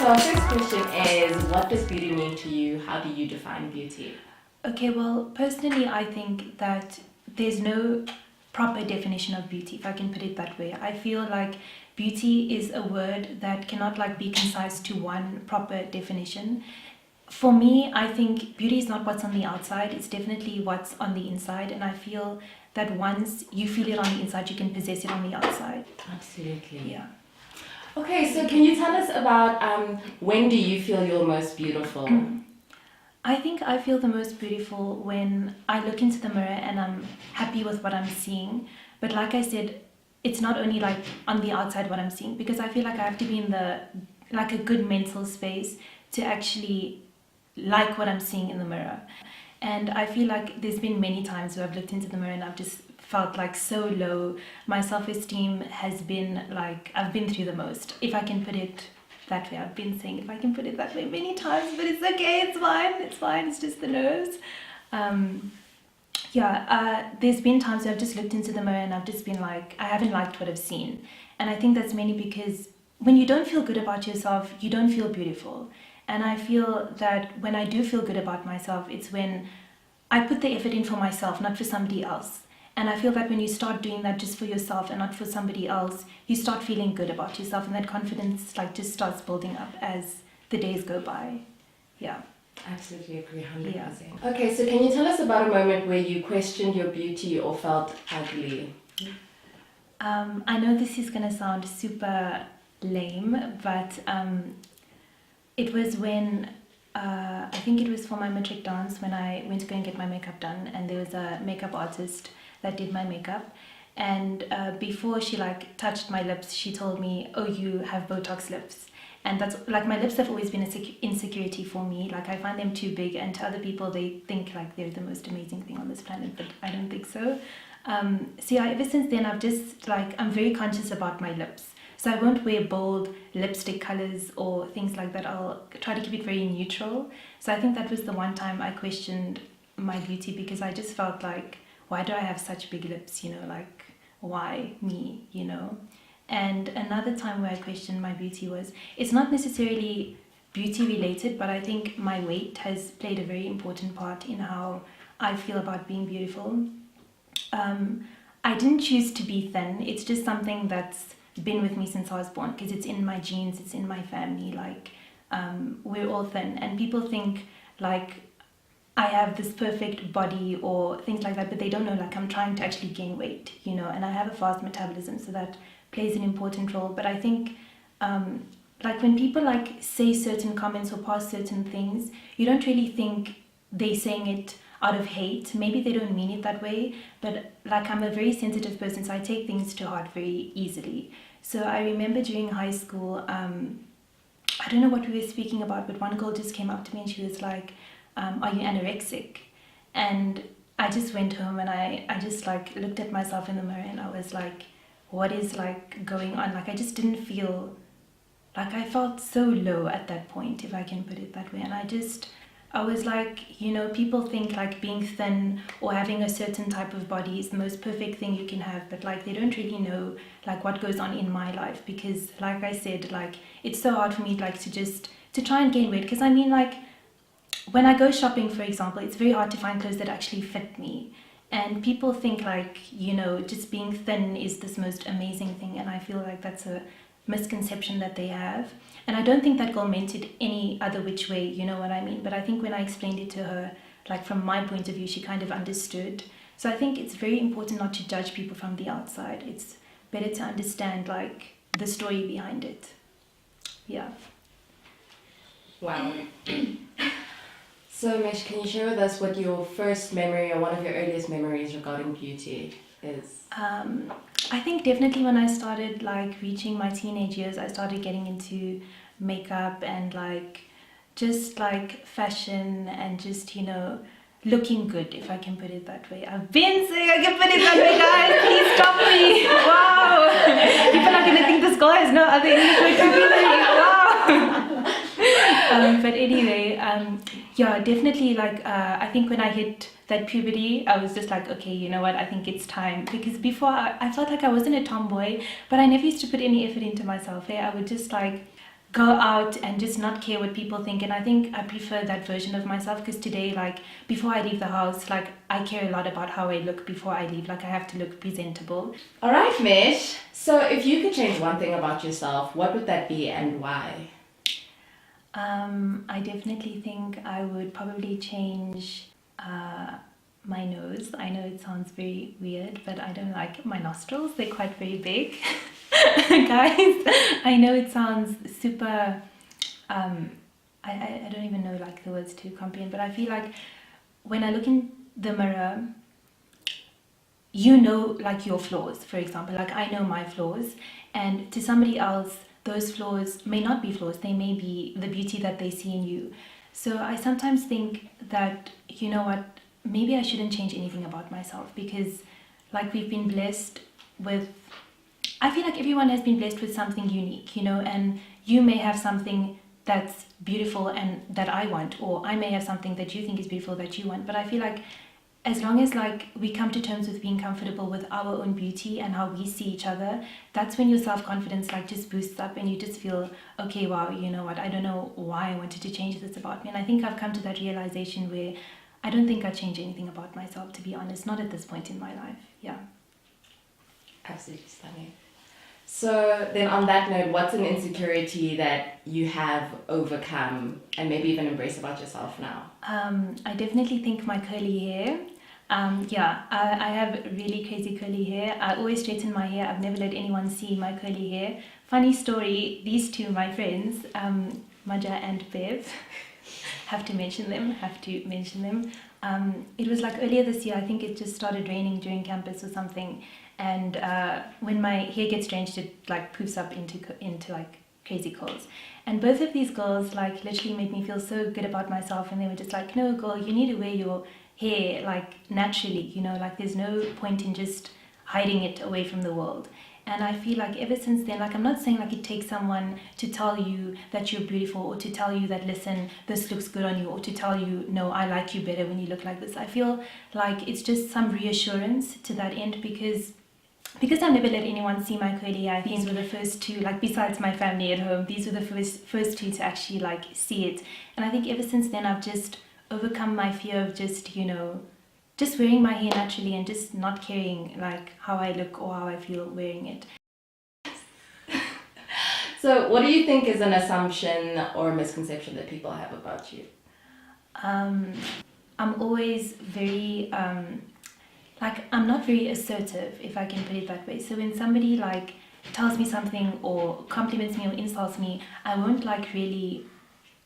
So our first question is, what does beauty mean to you? How do you define beauty? Okay, well, personally, I think that there's no proper definition of beauty, if I can put it that way. I feel like beauty is a word that cannot be concise to one proper definition. For me, I think beauty is not what's on the outside, it's definitely what's on the inside, and I feel that once you feel it on the inside, you can possess it on the outside. Absolutely. Yeah. Okay, so can you tell us about when do you feel you're most beautiful? I think I feel the most beautiful when I look into the mirror and I'm happy with what I'm seeing. But like I said, it's not only on the outside what I'm seeing, because I feel like I have to be in a good mental space to actually like what I'm seeing in the mirror. And I feel like there's been many times where I've looked into the mirror and I've just felt so low. My self-esteem has been I've been through the most, if I can put it that way. I've been saying if I can put it that way many times, but it's okay, it's fine, it's just the nerves. There's been times where I've just looked into the mirror and I've just been I haven't liked what I've seen. And I think that's mainly because when you don't feel good about yourself, you don't feel beautiful. And I feel that when I do feel good about myself, it's when I put the effort in for myself, not for somebody else. And I feel that when you start doing that just for yourself and not for somebody else, you start feeling good about yourself, and that confidence just starts building up as the days go by. Yeah. Absolutely agree, 100%. Yeah. Okay, so can you tell us about a moment where you questioned your beauty or felt ugly? I know this is going to sound super lame, but it was when I think it was for my matric dance, when I went to go and get my makeup done, and there was a makeup artist that did my makeup, and before she touched my lips, she told me, "Oh, you have Botox lips." And that's my lips have always been an insecurity for me. I find them too big, and to other people they think they're the most amazing thing on this planet, but I don't think so. Ever since then I've just I'm very conscious about my lips. So I won't wear bold lipstick colors or things like that. I'll try to keep it very neutral. So I think that was the one time I questioned my beauty, because I just felt why do I have such big lips? Why me? And another time where I questioned my beauty was, it's not necessarily beauty related, but I think my weight has played a very important part in how I feel about being beautiful. I didn't choose to be thin. It's just something that's been with me since I was born, because it's in my genes, it's in my family. We're all thin, and people think I have this perfect body or things like that, but they don't know I'm trying to actually gain weight, and I have a fast metabolism, so that plays an important role. But I think when people say certain comments or pass certain things, you don't really think they're saying it out of hate. Maybe they don't mean it that way, but I'm a very sensitive person, so I take things to heart very easily. So I remember during high school, I don't know what we were speaking about, but one girl just came up to me and she was like, "Are you anorexic?" And I just went home and I just looked at myself in the mirror and I was like, what is going on? I just didn't feel I felt so low at that point, if I can put it that way. And I was people think being thin or having a certain type of body is the most perfect thing you can have, but they don't really know what goes on in my life, because I said, it's so hard for me to try and gain weight, because I mean when I go shopping, for example, it's very hard to find clothes that actually fit me, and people think just being thin is this most amazing thing, and I feel that's a misconception that they have. And I don't think that girl meant it any other which way, you know what I mean? But I think when I explained it to her, from my point of view, she kind of understood. So I think it's very important not to judge people from the outside. It's better to understand the story behind it. Yeah. Wow. So Mish, can you share with us what your first memory or one of your earliest memories regarding beauty is? I think definitely when I started reaching my teenage years, I started getting into makeup and just fashion and just looking good, if I can put it that way. I've been saying I can put it that way, guys. Please stop me. Wow. People are gonna think this girl has no other English word to be wow. But anyway, yeah, definitely I think when I hit that puberty, I was just okay, you know what, I think it's time. Because before I felt I wasn't a tomboy, but I never used to put any effort into myself. I would just go out and just not care what people think. And I think I prefer that version of myself, because today, like, before I leave the house, like, I care a lot about how I look before I leave. Like, I have to look presentable. All right, Mish. So if you could change one thing about yourself, what would that be and why? I definitely think I would probably change my nose. I know it sounds very weird, but I don't like my nostrils. They're quite very big. Guys, I know it sounds super, I don't even know like the words to comprehend, but I feel like when I look in the mirror, you know, like your flaws, for example. Like, I know my flaws, and to somebody else, those flaws may not be flaws. They may be the beauty that they see in you. So I sometimes think that, you know what, maybe I shouldn't change anything about myself, because like, we've been blessed with, I feel like everyone has been blessed with something unique, you know, and you may have something that's beautiful and that I want, or I may have something that you think is beautiful that you want. But I feel like as long as like we come to terms with being comfortable with our own beauty and how we see each other, that's when your self-confidence like just boosts up, and you just feel, okay, wow, you know what, I don't know why I wanted to change this about me. And I think I've come to that realization where I don't think I'd change anything about myself, to be honest, not at this point in my life. Yeah. Absolutely stunning. So then on that note, what's an insecurity that you have overcome and maybe even embrace about yourself now? I definitely think my curly hair. I have really crazy curly hair. I always straighten my hair. I've never let anyone see my curly hair. Funny story, these two, my friends, Maja and Bev, have to mention them. It was like earlier this year, I think it just started raining during campus or something. And when my hair gets drenched, it like poofs up into like crazy curls. And both of these girls like literally made me feel so good about myself, and they were just like, no girl, you need to wear your hair like naturally, you know, like there's no point in just hiding it away from the world. And I feel like ever since then, like, I'm not saying like it takes someone to tell you that you're beautiful, or to tell you that, listen, this looks good on you, or to tell you, no, I like you better when you look like this. I feel like it's just some reassurance to that end, because I've never let anyone see my curly hair. These were the first two, like, besides my family at home, these were the first two to actually like see it. And I think ever since then, I've just overcome my fear of just, you know, just wearing my hair naturally and just not caring like how I look or how I feel wearing it. So what do you think is an assumption or misconception that people have about you? I'm always very like, I'm not very assertive, if I can put it that way. So when somebody like tells me something or compliments me or insults me, I won't like really,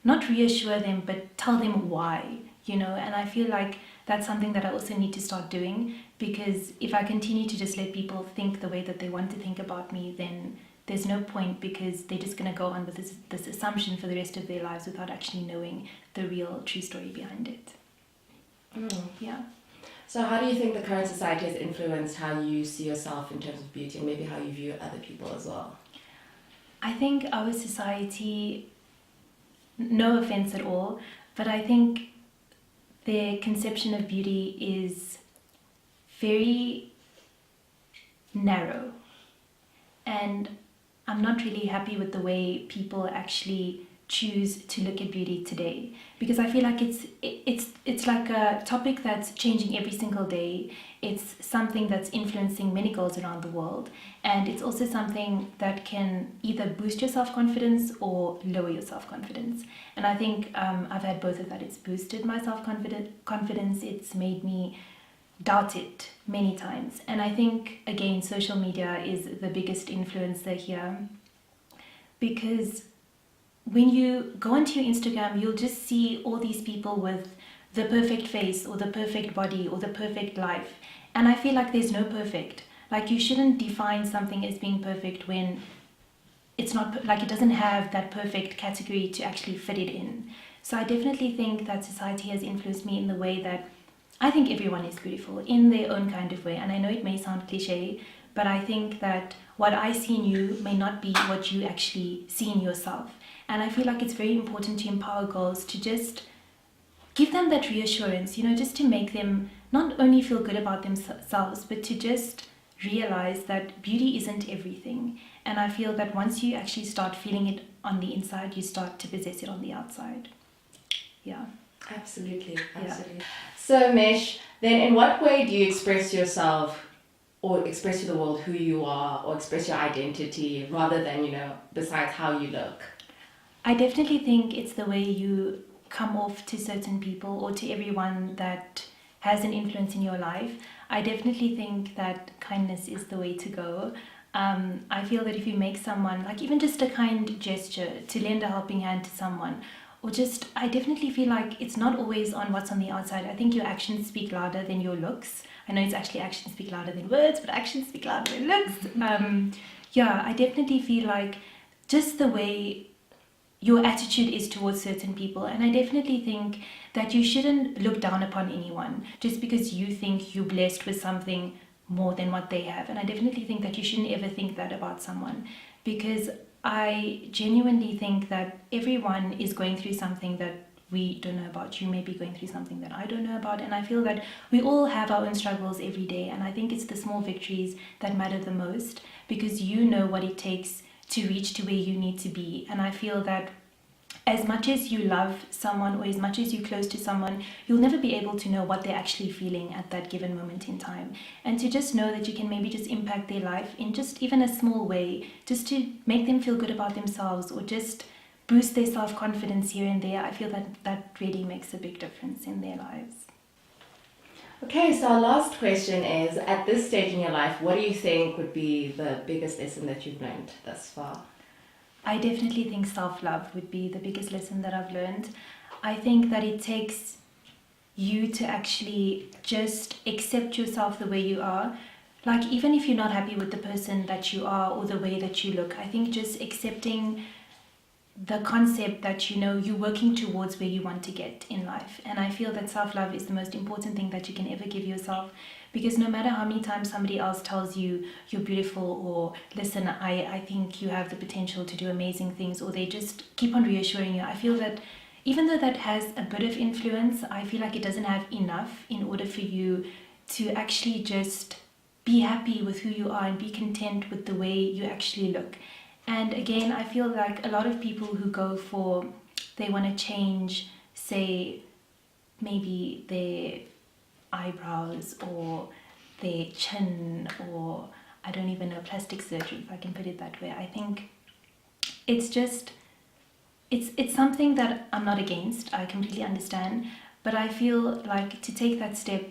not reassure them, but tell them why, you know. And I feel like that's something that I also need to start doing, because if I continue to just let people think the way that they want to think about me, then there's no point, because they're just going to go on with this assumption for the rest of their lives without actually knowing the real true story behind it. Yeah. So how do you think the current society has influenced how you see yourself in terms of beauty, and maybe how you view other people as well? I think our society, no offense at all, but I think their conception of beauty is very narrow. And I'm not really happy with the way people actually choose to look at beauty today, because I feel like it's like a topic that's changing every single day. It's something that's influencing many girls around the world, and it's also something that can either boost your self-confidence or lower your self-confidence. And I think I've had both of that. It's boosted my self-confidence. It's made me doubt it many times. And I think, again, social media is the biggest influencer here, because when you go onto your Instagram, you'll just see all these people with the perfect face or the perfect body or the perfect life. And I feel like there's no perfect. Like, you shouldn't define something as being perfect when it's not, like, it doesn't have that perfect category to actually fit it in. So I definitely think that society has influenced me in the way that I think everyone is beautiful in their own kind of way. And I know it may sound cliche, but I think that what I see in you may not be what you actually see in yourself. And I feel like it's very important to empower girls, to just give them that reassurance, you know, just to make them not only feel good about themselves, but to just realize that beauty isn't everything. And I feel that once you actually start feeling it on the inside, you start to possess it on the outside. Yeah. Absolutely. So, Mish, then in what way do you express yourself or express to the world who you are or express your identity rather than, besides how you look? I definitely think it's the way you come off to certain people or to everyone that has an influence in your life. I definitely think that kindness is the way to go. I feel that if you make someone, like even just a kind gesture to lend a helping hand to someone, or just, I definitely feel like it's not always on what's on the outside. I think your actions speak louder than your looks. I know it's actually actions speak louder than words, but actions speak louder than looks. Yeah, I definitely feel like just the way your attitude is towards certain people. And I definitely think that you shouldn't look down upon anyone just because you think you're blessed with something more than what they have. And I definitely think that you shouldn't ever think that about someone, because I genuinely think that everyone is going through something that we don't know about. You may be going through something that I don't know about, and I feel that we all have our own struggles every day, and I think it's the small victories that matter the most, because you know what it takes to reach to where you need to be. And I feel that as much as you love someone or as much as you're close to someone, you'll never be able to know what they're actually feeling at that given moment in time. And to just know that you can maybe just impact their life in just even a small way, just to make them feel good about themselves or just boost their self-confidence here and there, I feel that that really makes a big difference in their lives. Okay, so our last question is, at this stage in your life, what do you think would be the biggest lesson that you've learned thus far? I definitely think self-love would be the biggest lesson that I've learned. I think that it takes you to actually just accept yourself the way you are. Like, even if you're not happy with the person that you are or the way that you look, I think just accepting the concept that, you're working towards where you want to get in life. And I feel that self-love is the most important thing that you can ever give yourself, because no matter how many times somebody else tells you you're beautiful, or listen, I think you have the potential to do amazing things, or they just keep on reassuring you, I feel that even though that has a bit of influence, I feel like it doesn't have enough in order for you to actually just be happy with who you are and be content with the way you actually look. And again, I feel like a lot of people who go for, they want to change, say, maybe their eyebrows or their chin, or I don't even know, plastic surgery, if I can put it that way. I think it's just, it's something that I'm not against. I completely understand. But I feel like to take that step,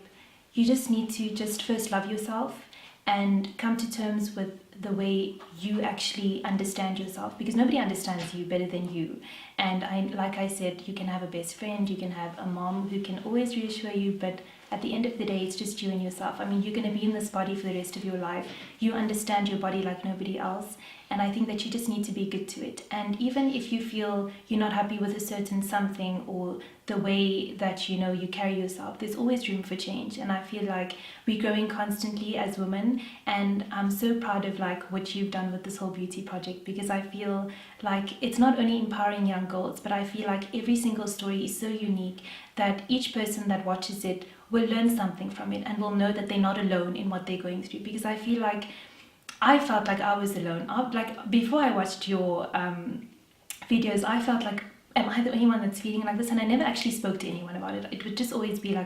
you just need to just first love yourself and come to terms with the way you actually understand yourself, because nobody understands you better than you. And like I said, you can have a best friend, you can have a mom who can always reassure you, but at the end of the day, it's just you and yourself. I mean, you're going to be in this body for the rest of your life. You understand your body like nobody else. And I think that you just need to be good to it. And even if you feel you're not happy with a certain something or the way that, you carry yourself, there's always room for change. And I feel like we're growing constantly as women. And I'm so proud of what you've done with this whole beauty project, because I feel like it's not only empowering young girls, but I feel like every single story is so unique that each person that watches it will learn something from it and will know that they're not alone in what they're going through. Because I feel like I felt like I was alone. Before I watched your videos, I felt like, am I the only one that's feeling like this? And I never actually spoke to anyone about it. It would just always be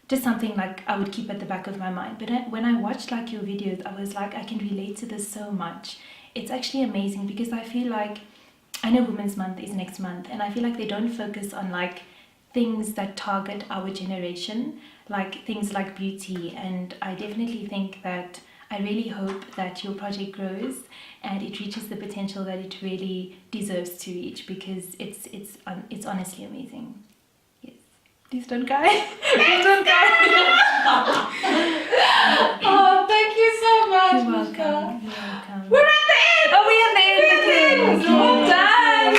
just something I would keep at the back of my mind. But when I watched your videos, I was like, I can relate to this so much. It's actually amazing, because I feel like, I know Women's Month is next month, and I feel like they don't focus on things that target our generation, like things like beauty. And I definitely think that, I really hope that your project grows and it reaches the potential that it really deserves to reach, because it's honestly amazing. Yes. Please don't cry. Please don't cry. Oh, thank you so much. You're Mishka. welcome. You're welcome. We're at the end. Oh, we're at the end. It's all done.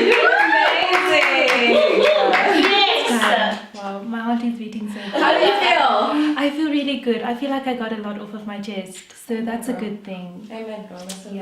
You're amazing. Wow, my heart is beating so fast. How do you feel? I feel really good. I feel like I got a lot off of my chest, so that's a good thing. Amen, girl. That's what we